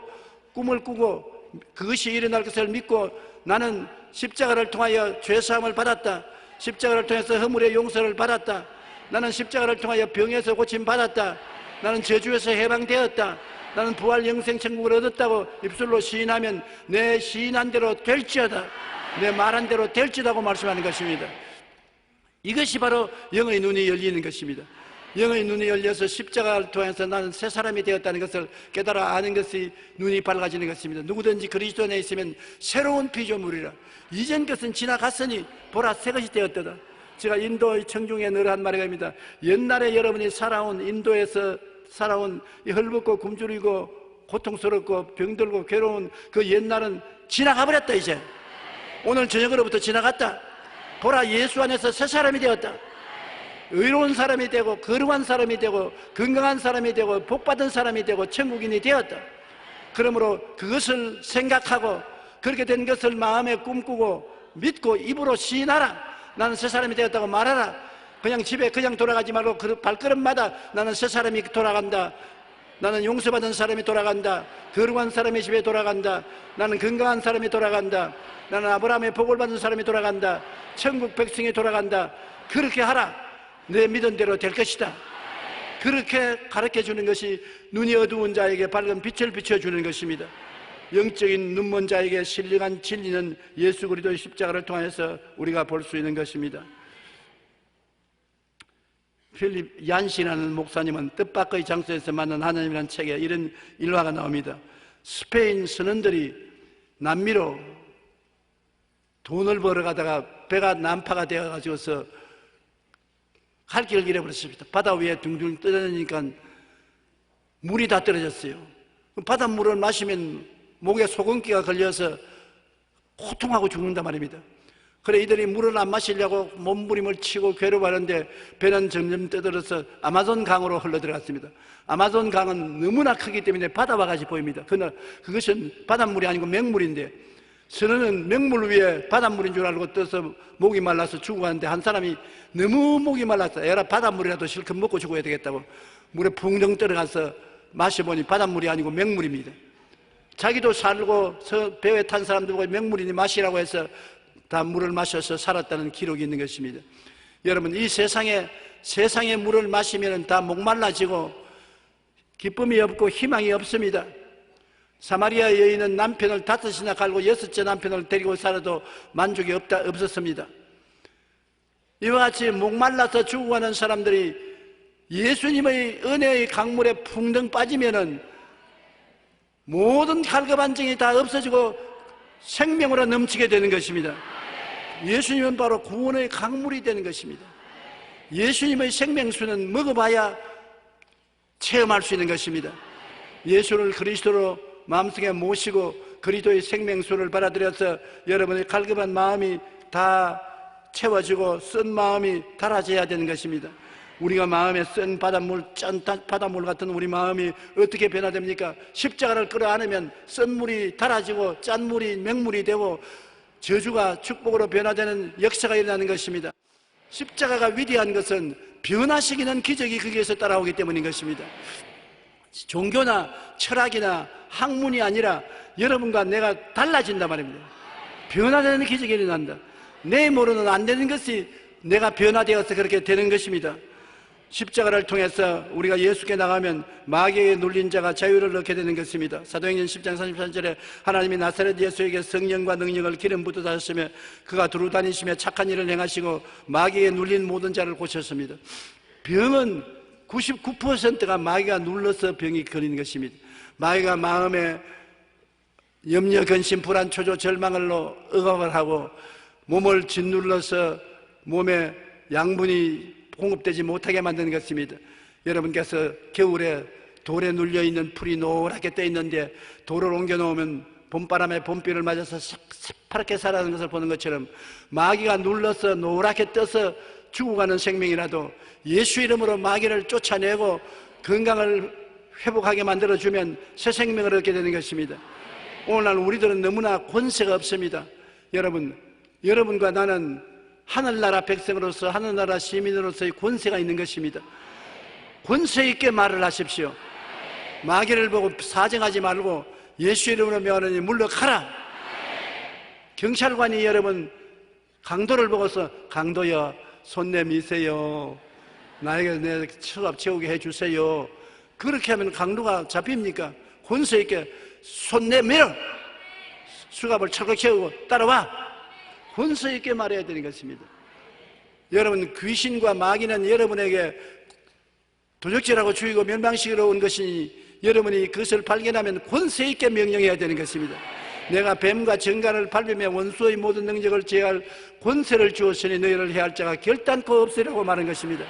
꿈을 꾸고 그것이 일어날 것을 믿고 나는 십자가를 통하여 죄사함을 받았다. 십자가를 통해서 허물의 용서를 받았다. 나는 십자가를 통하여 병에서 고침받았다. 나는 저주에서 해방되었다. 나는 부활 영생 천국을 얻었다고 입술로 시인하면 내 시인한 대로 될지어다. 내 말한 대로 될지다고 말씀하는 것입니다. 이것이 바로 영의 눈이 열리는 것입니다. 영의 눈이 열려서 십자가를 통해서 나는 새 사람이 되었다는 것을 깨달아 아는 것이 눈이 밝아지는 것입니다. 누구든지 그리스도 안에 있으면 새로운 피조물이라. 이전 것은 지나갔으니 보라 새 것이 되었다. 제가 인도의 청중에 늘 한 말이 있습니다. 옛날에 여러분이 살아온 인도에서 살아온 이 헐벗고 굶주리고 고통스럽고 병들고 괴로운 그 옛날은 지나가 버렸다. 이제 오늘 저녁으로부터 지나갔다. 보라, 예수 안에서 새 사람이 되었다. 의로운 사람이 되고 거룩한 사람이 되고 건강한 사람이 되고 복받은 사람이 되고 천국인이 되었다. 그러므로 그것을 생각하고 그렇게 된 것을 마음에 꿈꾸고 믿고 입으로 시인하라. 나는 새 사람이 되었다고 말하라. 그냥 집에 그냥 돌아가지 말고 그 발걸음마다 나는 새 사람이 돌아간다. 나는 용서받은 사람이 돌아간다. 거룩한 사람의 집에 돌아간다. 나는 건강한 사람이 돌아간다. 나는 아브라함의 복을 받은 사람이 돌아간다. 천국 백성이 돌아간다. 그렇게 하라. 내 믿은 대로 될 것이다. 그렇게 가르쳐 주는 것이 눈이 어두운 자에게 밝은 빛을 비춰주는 것입니다. 영적인 눈먼 자에게 신령한 진리는 예수 그리스도의 십자가를 통해서 우리가 볼 수 있는 것입니다. 필립 얀시라는 목사님은 뜻밖의 장소에서 만난 하나님이라는 책에 이런 일화가 나옵니다. 스페인 선원들이 남미로 돈을 벌어 가다가 배가 난파가 되어가지고서 갈 길을 잃어버렸습니다. 바다 위에 둥둥 떠다니니까 물이 다 떨어졌어요. 바닷물을 마시면 목에 소금기가 걸려서 고통하고 죽는단 말입니다. 그래 이들이 물을 안 마시려고 몸부림을 치고 괴로워하는데 배는 점점 떠들어서 아마존 강으로 흘러들어갔습니다. 아마존 강은 너무나 크기 때문에 바다와 같이 보입니다. 그러나 그것은 바닷물이 아니고 맹물인데 선원은 맹물 위에 바닷물인 줄 알고 떠서 목이 말라서 죽어가는데 한 사람이 너무 목이 말라서 에라 바닷물이라도 실컷 먹고 죽어야 되겠다고 물에 붕덩 들어가서 마셔보니 바닷물이 아니고 맹물입니다. 자기도 살고 배에 탄 사람들 보고 맹물이니 마시라고 해서 다 물을 마셔서 살았다는 기록이 있는 것입니다. 여러분, 이 세상의 물을 마시면 다 목말라지고 기쁨이 없고 희망이 없습니다. 사마리아 여인은 남편을 5이나 갈고 6째 남편을 데리고 살아도 만족이 없었습니다. 이와 같이 목말라서 죽어가는 사람들이 예수님의 은혜의 강물에 풍덩 빠지면은 모든 갈급한증이 다 없어지고 생명으로 넘치게 되는 것입니다. 예수님은 바로 구원의 강물이 되는 것입니다. 예수님의 생명수는 먹어봐야 체험할 수 있는 것입니다. 예수를 그리스도로 마음속에 모시고 그리스도의 생명수를 받아들여서 여러분의 갈급한 마음이 다 채워지고 쓴 마음이 달아져야 되는 것입니다. 우리가 마음에 쓴 바닷물, 짠 바닷물 같은 우리 마음이 어떻게 변화됩니까? 십자가를 끌어안으면 쓴 물이 달아지고 짠 물이 맹물이 되고 저주가 축복으로 변화되는 역사가 일어나는 것입니다. 십자가가 위대한 것은 변화시키는 기적이 거기에서 따라오기 때문인 것입니다. 종교나 철학이나 학문이 아니라 여러분과 내가 달라진단 말입니다. 변화되는 기적이 일어난다. 내 모르는 안 되는 것이 내가 변화되어서 그렇게 되는 것입니다. 십자가를 통해서 우리가 예수께 나가면 마귀에 눌린 자가 자유를 얻게 되는 것입니다. 사도행전 10장 33절에 하나님이 나사렛 예수에게 성령과 능력을 기름 붓듯 하셨으며 그가 두루 다니시며 착한 일을 행하시고 마귀에 눌린 모든 자를 고쳤습니다. 병은 99%가 마귀가 눌러서 병이 걸리는 것입니다. 마귀가 마음에 염려, 근심, 불안, 초조, 절망을 억압을 하고 몸을 짓눌러서 몸에 양분이 공급되지 못하게 만드는 것입니다. 여러분께서 겨울에 돌에 눌려있는 풀이 노랗게 떠 있는데 돌을 옮겨놓으면 봄바람에 봄비를 맞아서 새파랗게 자라는 것을 보는 것처럼 마귀가 눌러서 노랗게 떠서 죽어가는 생명이라도 예수 이름으로 마귀를 쫓아내고 건강을 회복하게 만들어주면 새 생명을 얻게 되는 것입니다. 오늘날 우리들은 너무나 권세가 없습니다. 여러분과 나는 하늘나라 백성으로서 하늘나라 시민으로서의 권세가 있는 것입니다. 권세 있게 말을 하십시오. 마귀를 보고 사정하지 말고 예수 이름으로 명하노니 물러가라. 경찰관이 여러분 강도를 보고서 강도여 손 내미세요. 나에게 내 처갑 채우게 해주세요. 그렇게 하면 강도가 잡힙니까? 권세 있게 손 내밀어. 수갑을 철컥 채우고 따라와. 권세 있게 말해야 되는 것입니다. 여러분, 귀신과 마귀는 여러분에게 도적질하고 죽이고 멸망시키러 온 것이니 여러분이 그것을 발견하면 권세 있게 명령해야 되는 것입니다. 내가 뱀과 정갈을 밟으며 원수의 모든 능력을 제할 권세를 주었으니 너희를 해할 자가 결단코 없으리라고 말한 것입니다.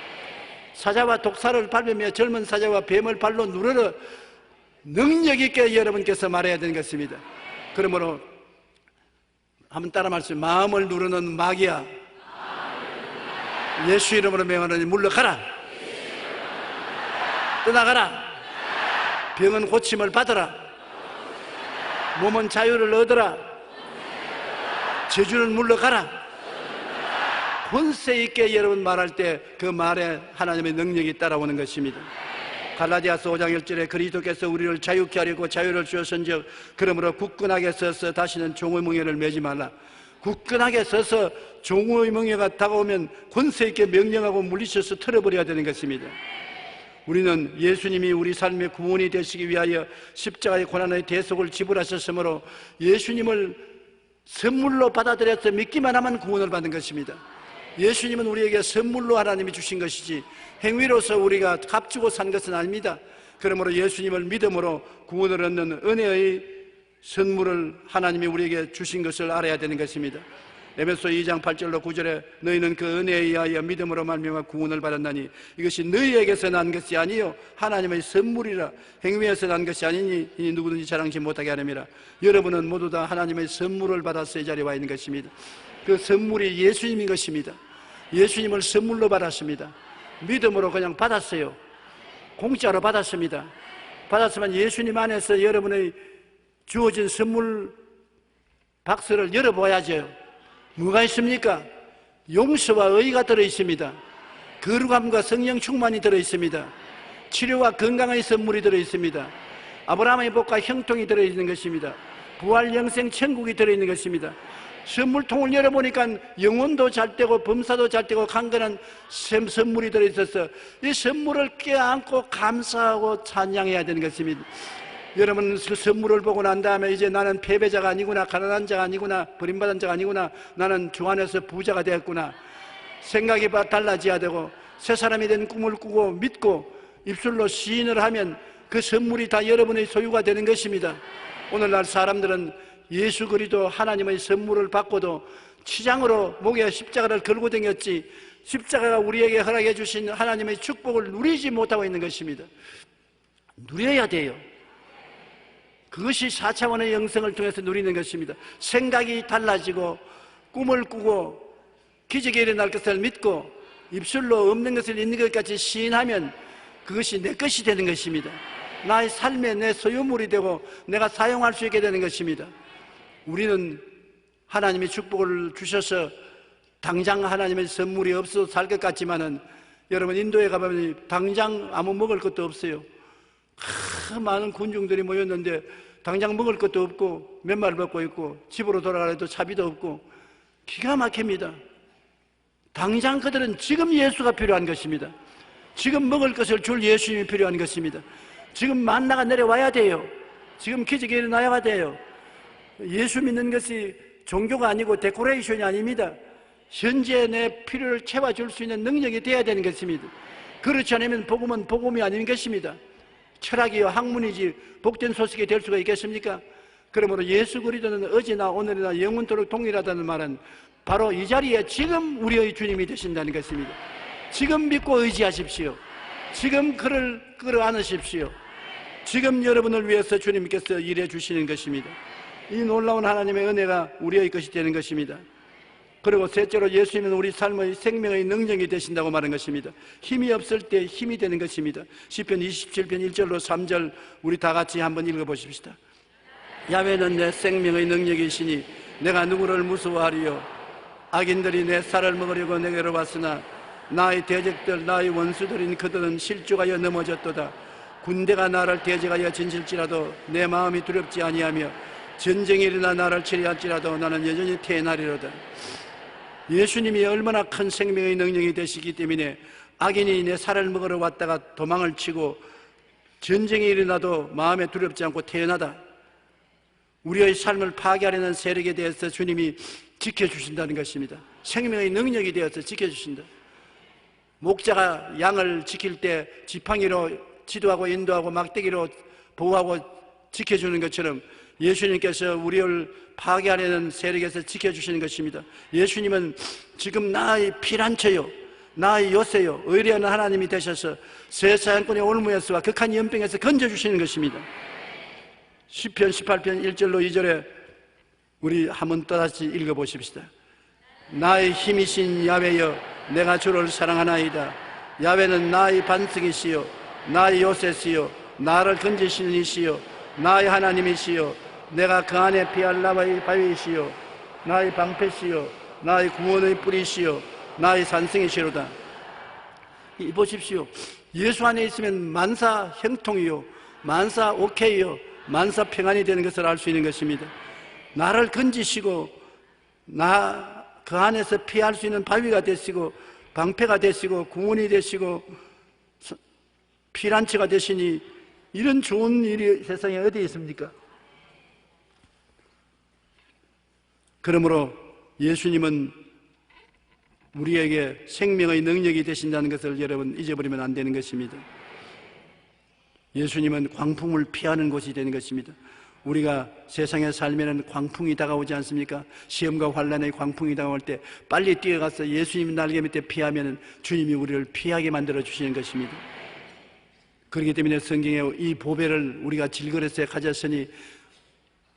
사자와 독사를 밟으며 젊은 사자와 뱀을 발로 누르러 능력 있게 여러분께서 말해야 되는 것입니다. 그러므로 한번 따라 말씀해. 마음을 누르는 마귀야, 예수 이름으로 명하노니 물러가라. 떠나가라. 병은 고침을 받으라. 몸은 자유를 얻으라. 저주는 물러가라. 권세 있게 여러분 말할 때 그 말에 하나님의 능력이 따라오는 것입니다. 갈라디아서 5장 1절에 그리스도께서 우리를 자유케 하려고 자유를 주셨은즉 그러므로 굳건하게 서서 다시는 종의 멍에를 매지 말라. 굳건하게 서서 종의 멍에가 다가오면 권세 있게 명령하고 물리쳐서 털어버려야 되는 것입니다. 우리는 예수님이 우리 삶의 구원이 되시기 위하여 십자가의 고난의 대속을 지불하셨으므로 예수님을 선물로 받아들여서 믿기만 하면 구원을 받는 것입니다. 예수님은 우리에게 선물로 하나님이 주신 것이지 행위로서 우리가 값주고 산 것은 아닙니다. 그러므로 예수님을 믿음으로 구원을 얻는 은혜의 선물을 하나님이 우리에게 주신 것을 알아야 되는 것입니다. 에베소 2장 8절로 9절에 너희는 그 은혜에 의하여 믿음으로 말미암아 구원을 받았나니 이것이 너희에게서 난 것이 아니요 하나님의 선물이라. 행위에서 난 것이 아니니 이니 누구든지 자랑치 못하게 하느니라. 여러분은 모두 다 하나님의 선물을 받아서 이 자리에 와 있는 것입니다. 그 선물이 예수님인 것입니다. 예수님을 선물로 받았습니다. 믿음으로 그냥 받았어요. 공짜로 받았습니다. 받았으면 예수님 안에서 여러분의 주어진 선물 박스를 열어봐야죠. 뭐가 있습니까? 용서와 의가 들어있습니다. 거룩함과 성령 충만이 들어있습니다. 치료와 건강의 선물이 들어있습니다. 아브라함의 복과 형통이 들어있는 것입니다. 부활 영생 천국이 들어있는 것입니다. 선물통을 열어보니까 영혼도 잘 되고 범사도 잘 되고 강건한 선물이 들어있어서 이 선물을 껴안고 감사하고 찬양해야 되는 것입니다. 여러분 그 선물을 보고 난 다음에 이제 나는 패배자가 아니구나, 가난한 자가 아니구나, 버림받은 자가 아니구나, 나는 주 안에서 부자가 되었구나, 생각이 달라져야 되고 새 사람이 된 꿈을 꾸고 믿고 입술로 시인을 하면 그 선물이 다 여러분의 소유가 되는 것입니다. 오늘날 사람들은 예수 그리스도 하나님의 선물을 받고도 치장으로 목에 십자가를 걸고 다녔지 십자가가 우리에게 허락해 주신 하나님의 축복을 누리지 못하고 있는 것입니다. 누려야 돼요. 그것이 4차원의 영성을 통해서 누리는 것입니다. 생각이 달라지고 꿈을 꾸고 기적이 일어날 것을 믿고 입술로 없는 것을 있는 것 같이 시인하면 그것이 내 것이 되는 것입니다. 나의 삶에 내 소유물이 되고 내가 사용할 수 있게 되는 것입니다. 우리는 하나님이 축복을 주셔서 당장 하나님의 선물이 없어도 살 것 같지만은 여러분 인도에 가보면 당장 아무 먹을 것도 없어요. 많은 군중들이 모였는데 당장 먹을 것도 없고 맨발 벗고 있고 집으로 돌아가려도 차비도 없고 기가 막힙니다. 당장 그들은 지금 예수가 필요한 것입니다. 지금 먹을 것을 줄 예수님이 필요한 것입니다. 지금 만나가 내려와야 돼요. 지금 기적이 일어나야 돼요. 예수 믿는 것이 종교가 아니고 데코레이션이 아닙니다. 현재 내 필요를 채워줄 수 있는 능력이 되어야 되는 것입니다. 그렇지 않으면 복음은 복음이 아닌 것입니다. 철학이요 학문이지 복된 소식이 될 수가 있겠습니까? 그러므로 예수 그리스도는 어제나 오늘이나 영원토록 동일하다는 말은 바로 이 자리에 지금 우리의 주님이 되신다는 것입니다. 지금 믿고 의지하십시오. 지금 그를 끌어안으십시오. 지금 여러분을 위해서 주님께서 일해 주시는 것입니다. 이 놀라운 하나님의 은혜가 우리의 것이 되는 것입니다. 그리고 셋째로 예수님은 우리 삶의 생명의 능력이 되신다고 말한 것입니다. 힘이 없을 때 힘이 되는 것입니다. 시편 27편 1절로 3절 우리 다 같이 한번 읽어보십시다. 야훼는 내 생명의 능력이시니 내가 누구를 무서워하리요. 악인들이 내 살을 먹으려고 내게로 왔으나 나의 대적들 나의 원수들인 그들은 실족하여 넘어졌도다. 군대가 나를 대적하여 진실지라도 내 마음이 두렵지 아니하며 전쟁이 일어나 나를 치리할지라도 나는 여전히 태어나리로다. 예수님이 얼마나 큰 생명의 능력이 되시기 때문에 악인이 내 살을 먹으러 왔다가 도망을 치고 전쟁이 일어나도 마음에 두렵지 않고 태어나다. 우리의 삶을 파괴하려는 세력에 대해서 주님이 지켜주신다는 것입니다. 생명의 능력이 되어서 지켜주신다. 목자가 양을 지킬 때 지팡이로 지도하고 인도하고 막대기로 보호하고 지켜주는 것처럼 예수님께서 우리를 파괴하려는 세력에서 지켜주시는 것입니다. 예수님은 지금 나의 피난처요, 나의 요새요, 의뢰하는 하나님이 되셔서 세사건의 올무에서와 극한 연병에서 건져주시는 것입니다. 시편 18편 1절로 2절에 우리 한번 또다시 읽어보십시다. 나의 힘이신 야훼여 내가 주를 사랑하나이다. 야훼는 나의 반석이시요 나의 요새시요 나를 건지시는 이시요 나의 하나님이시요 내가 그 안에 피할 나의 바위이시요 나의 방패시요 나의 구원의 뿌리시요 나의 산성이시로다. 이 보십시오. 예수 안에 있으면 만사 형통이요 만사 오케이요 만사 평안이 되는 것을 알 수 있는 것입니다. 나를 건지시고 나 그 안에서 피할 수 있는 바위가 되시고 방패가 되시고 구원이 되시고 피난처가 되시니 이런 좋은 일이 세상에 어디에 있습니까? 그러므로 예수님은 우리에게 생명의 능력이 되신다는 것을 여러분 잊어버리면 안 되는 것입니다. 예수님은 광풍을 피하는 곳이 되는 것입니다. 우리가 세상에 살면은 광풍이 다가오지 않습니까? 시험과 환난의 광풍이 다가올 때 빨리 뛰어가서 예수님 날개 밑에 피하면은 주님이 우리를 피하게 만들어 주시는 것입니다. 그렇기 때문에 성경에 이 보배를 우리가 질그릇에 가졌으니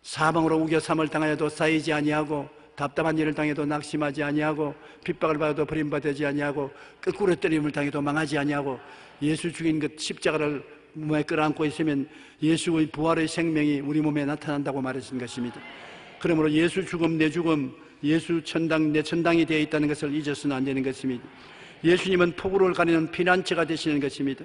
사방으로 우겨삼을 당하여도 쌓이지 아니하고 답답한 일을 당해도 낙심하지 아니하고 핍박을 받아도 버림받지 아니하고 거꾸로 때림을 당해도 망하지 아니하고 예수 죽인 그 십자가를 몸에 끌어안고 있으면 예수의 부활의 생명이 우리 몸에 나타난다고 말하신 것입니다. 그러므로 예수 죽음 내 죽음, 예수 천당 내 천당이 되어 있다는 것을 잊어서는 안 되는 것입니다. 예수님은 폭우를 가리는 피난처가 되시는 것입니다.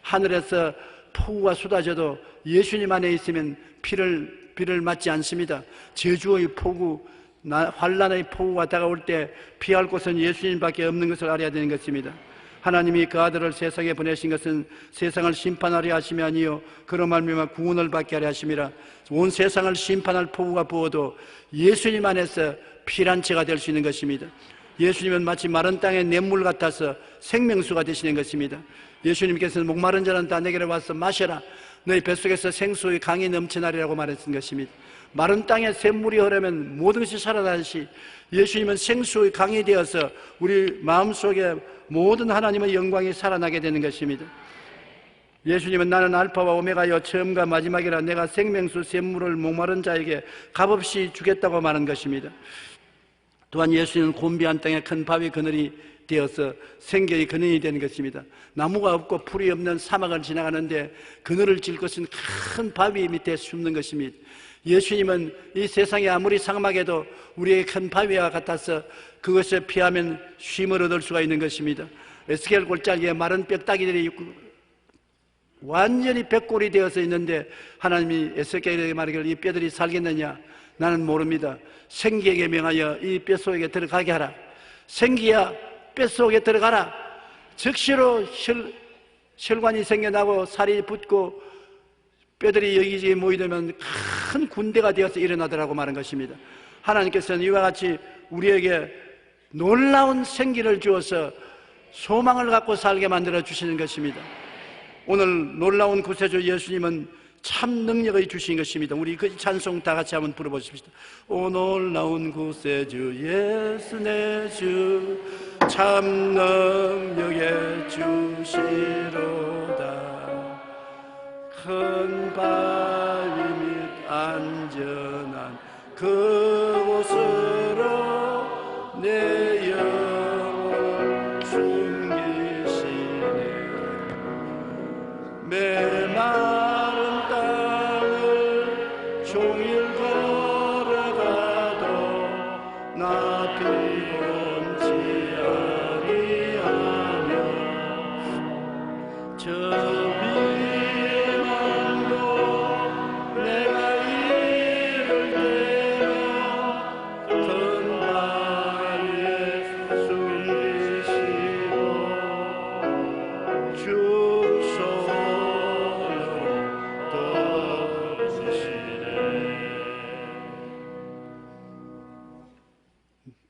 하늘에서 폭우가 쏟아져도 예수님 안에 있으면 비를 맞지 않습니다. 저주의 폭우, 환난의 폭우가 다가올 때 피할 곳은 예수님밖에 없는 것을 알아야 되는 것입니다. 하나님이 그 아들을 세상에 보내신 것은 세상을 심판하려 하심이 아니요 그로 말미암아 구원을 받게 하려 하심이라. 온 세상을 심판할 폭우가 부어도 예수님 안에서 피난처가 될 수 있는 것입니다. 예수님은 마치 마른 땅의 냇물 같아서 생명수가 되시는 것입니다. 예수님께서는 목마른 자는 다 내게로 와서 마셔라. 너희 뱃속에서 생수의 강이 넘쳐나리라고 말했던 것입니다. 마른 땅에 샘물이 흐르면 모든 것이 살아나듯이 예수님은 생수의 강이 되어서 우리 마음속에 모든 하나님의 영광이 살아나게 되는 것입니다. 예수님은 나는 알파와 오메가여 처음과 마지막이라 내가 생명수 샘물을 목마른 자에게 값없이 주겠다고 말한 것입니다. 또한 예수님은 곤비한 땅에 큰 바위 그늘이 되어서 생계의 근원이 되는 것입니다. 나무가 없고 풀이 없는 사막을 지나가는데 그늘을 질 것은 큰 바위 밑에 숨는 것입니다. 예수님은 이 세상에 아무리 상막해도 우리의 큰 바위와 같아서 그것에 피하면 쉼을 얻을 수가 있는 것입니다. 에스겔 골짜기에 마른 뼈다귀들이 완전히 백골이 되어서 있는데 하나님이 에스겔에게 말하기를 이 뼈들이 살겠느냐? 나는 모릅니다. 생기에게 명하여 이 뼈속에 들어가게 하라. 생기야 뼈속에 들어가라. 즉시로 혈관이 생겨나고 살이 붙고 뼈들이 여기저기 모이되면 큰 군대가 되어서 일어나더라고 말한 것입니다. 하나님께서는 이와 같이 우리에게 놀라운 생기를 주어서 소망을 갖고 살게 만들어 주시는 것입니다. 오늘 놀라운 구세주 예수님은 참 능력의 주신 것입니다. 우리 그 찬송 다 같이 한번 불러보십시다. 오 놀라운 구세주 예수 내 주 참 능력의 주시로다. 큰 바위 밑 안전한 그곳으로 내 영혼 숨기시네. 메마른 땅을 종일 걸어가도 나 피곤치 아니하며 저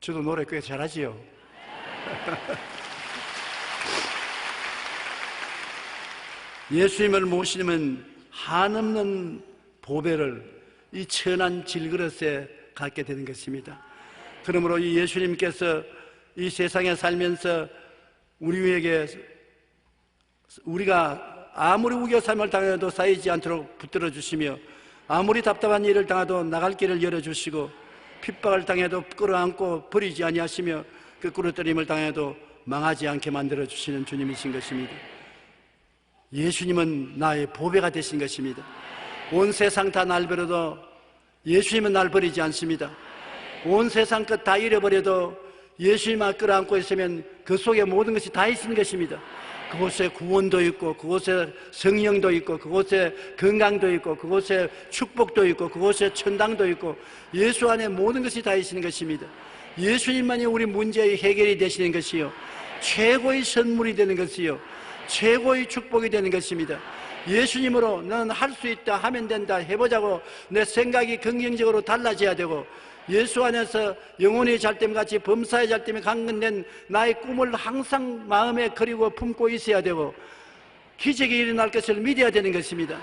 저도 노래 꽤 잘하지요. 예수님을 모시면 한없는 보배를 이 천한 질그릇에 갖게 되는 것입니다. 그러므로 이 예수님께서 이 세상에 살면서 우리에게 우리가 아무리 우겨삼을 당해도 쌓이지 않도록 붙들어 주시며 아무리 답답한 일을 당해도 나갈 길을 열어주시고 핍박을 당해도 끌어안고 버리지 아니하시며 거꾸로 때림을 당해도 망하지 않게 만들어 주시는 주님이신 것입니다. 예수님은 나의 보배가 되신 것입니다. 온 세상 다 날 버려도 예수님은 날 버리지 않습니다. 온 세상 것 다 잃어버려도 예수님만 끌어안고 있으면 그 속에 모든 것이 다 있는 것입니다. 그곳에 구원도 있고, 그곳에 성령도 있고, 그곳에 건강도 있고, 그곳에 축복도 있고, 그곳에 천당도 있고, 예수 안에 모든 것이 다 있는 것입니다. 예수님만이 우리 문제의 해결이 되시는 것이요, 최고의 선물이 되는 것이요, 최고의 축복이 되는 것입니다. 예수님으로 너는 할 수 있다, 하면 된다, 해보자고 내 생각이 긍정적으로 달라져야 되고, 예수 안에서 영혼의 잘됨같이 범사의 잘됨에 강건된 나의 꿈을 항상 마음에 그리고 품고 있어야 되고, 기적이 일어날 것을 믿어야 되는 것입니다.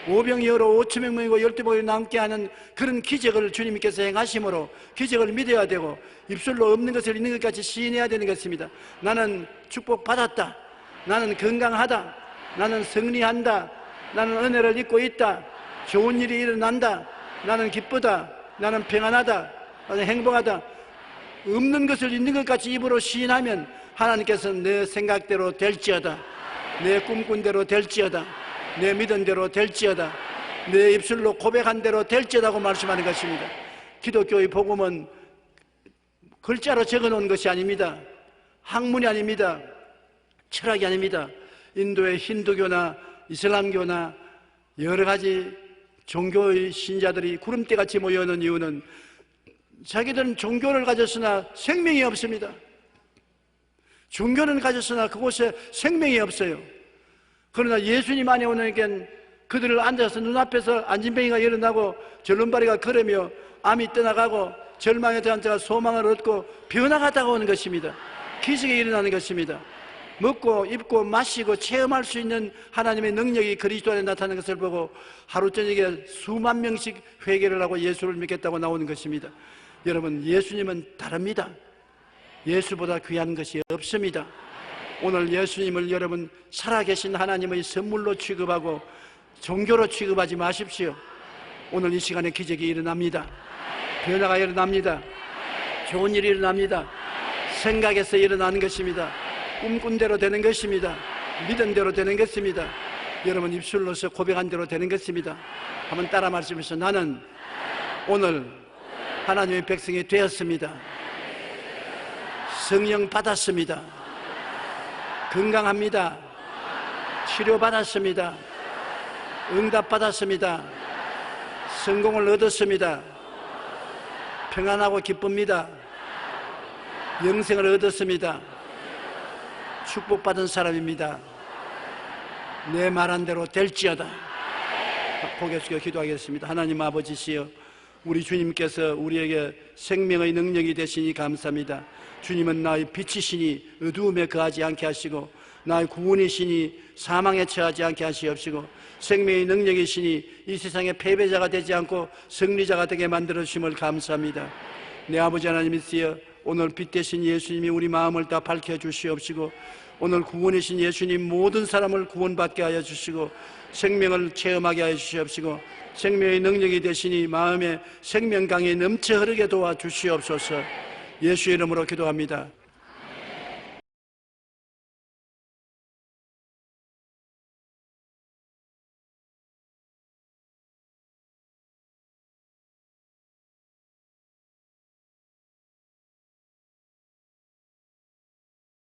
오병이어로 5,000명 모이고 12명이 남게 하는 그런 기적을 주님께서 행하심으로 기적을 믿어야 되고, 입술로 없는 것을 있는 것 같이 시인해야 되는 것입니다. 나는 축복받았다, 나는 건강하다, 나는 승리한다, 나는 은혜를 입고 있다, 좋은 일이 일어난다, 나는 기쁘다, 나는 평안하다, 나는 행복하다. 없는 것을 있는 것 같이 입으로 시인하면 하나님께서는 내 생각대로 될지어다, 내 꿈꾼 대로 될지어다, 내 믿은 대로 될지어다, 내 입술로 고백한 대로 될지어다고 말씀하는 것입니다. 기독교의 복음은 글자로 적어놓은 것이 아닙니다. 학문이 아닙니다. 철학이 아닙니다. 인도의 힌두교나 이슬람교나 여러 가지 종교의 신자들이 구름대같이 모여있는 이유는 자기들은 종교를 가졌으나 생명이 없습니다. 종교는 가졌으나 그곳에 생명이 없어요. 그러나 예수님 안에 오니까 그들을 앉아서 눈앞에서 안진뱅이가 일어나고 절름발이가 걸으며 암이 떠나가고 절망에 대한 자가 소망을 얻고 변화가 다가오는 것입니다. 기적이 일어나는 것입니다. 먹고 입고 마시고 체험할 수 있는 하나님의 능력이 그리스도 안에 나타나는 것을 보고 하루 저녁에 수만 명씩 회개를 하고 예수를 믿겠다고 나오는 것입니다. 여러분, 예수님은 다릅니다. 예수보다 귀한 것이 없습니다. 오늘 예수님을 여러분 살아계신 하나님의 선물로 취급하고 종교로 취급하지 마십시오. 오늘 이 시간에 기적이 일어납니다. 변화가 일어납니다. 좋은 일이 일어납니다. 생각에서 일어나는 것입니다. 꿈꾼 대로 되는 것입니다. 믿은 대로 되는 것입니다. 여러분 입술로서 고백한 대로 되는 것입니다. 한번 따라 말씀하시죠. 나는 오늘 하나님의 백성이 되었습니다. 성령 받았습니다. 건강합니다. 치료받았습니다. 응답받았습니다. 성공을 얻었습니다. 평안하고 기쁩니다. 영생을 얻었습니다. 축복받은 사람입니다. 내 말한 대로 될지어다. 고개 숙여 기도하겠습니다. 하나님 아버지시여, 우리 주님께서 우리에게 생명의 능력이 되시니 감사합니다. 주님은 나의 빛이시니 어두움에 거하지 않게 하시고, 나의 구원이시니 사망에 처하지 않게 하시옵시고, 생명의 능력이시니 이 세상에 패배자가 되지 않고 승리자가 되게 만들어 주심을 감사합니다. 내 아버지 하나님이시여, 오늘 빛 되신 예수님이 우리 마음을 다 밝혀주시옵시고, 오늘 구원이신 예수님 모든 사람을 구원받게 하여 주시고 생명을 체험하게 하여 주시옵시고, 생명의 능력이 되시니 마음에 생명강이 넘쳐 흐르게 도와주시옵소서. 예수의 이름으로 기도합니다.